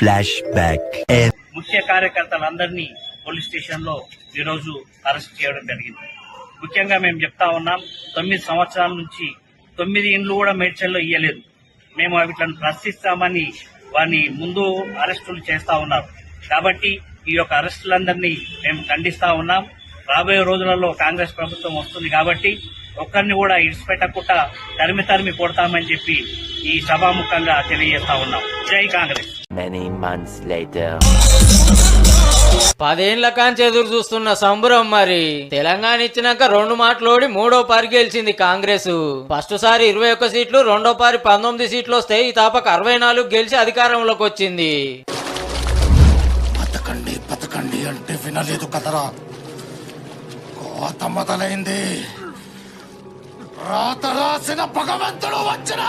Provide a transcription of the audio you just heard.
Flash back. ముఖ్య కార్యకర్తలందరినీ police station లో ఈరోజు అరెస్ట్ చేయడం జరిగింది. ముఖ్యంగా మేము చెప్తా ఉన్నాం, 9 సంవత్సరాల నుంచి 9 ఇండ్లు కూడా మేడ్చల్లో ఇయ్యలేదు. మేము వీటిని ప్రశ్నిస్తామని వారిని ముందు అరెస్టులు చేస్తా ఉన్నారు. కాబట్టి ఈ యొక్క అరెస్టులందరినీ మేము ఖండిస్తా ఉన్నాం. రాబోయే రోజులలో కాంగ్రెస్ ప్రభుత్వం వస్తుంది కాబట్టి ఒక్కరిని కూడా ఇడిచిపెట్టకుండా తరిమి కొడతామని చెప్పి ఈ సభాముఖంగా తెలియజేస్తా ఉన్నాం. జై కాంగ్రెస్. Many months later. 10 ఏళ్ల కాంచి ఎదురు చూస్తున్న సంబరం మరి తెలంగాణ ఇచ్చినాక 2 మాటలోడి 3వ పారి గెలిచింది కాంగ్రెస్. ఫస్ట్ సారి 21 సీట్లు, 2వ పారి 19 సీట్లు వస్తే ఈ తాపక 64 గెలిచి అధికారంలోకి వచ్చింది. బతకండి అంటే వినలేదు కదరా, కోత మొదలైంది. రాత రాసిన భగవంతుడు వచ్చిన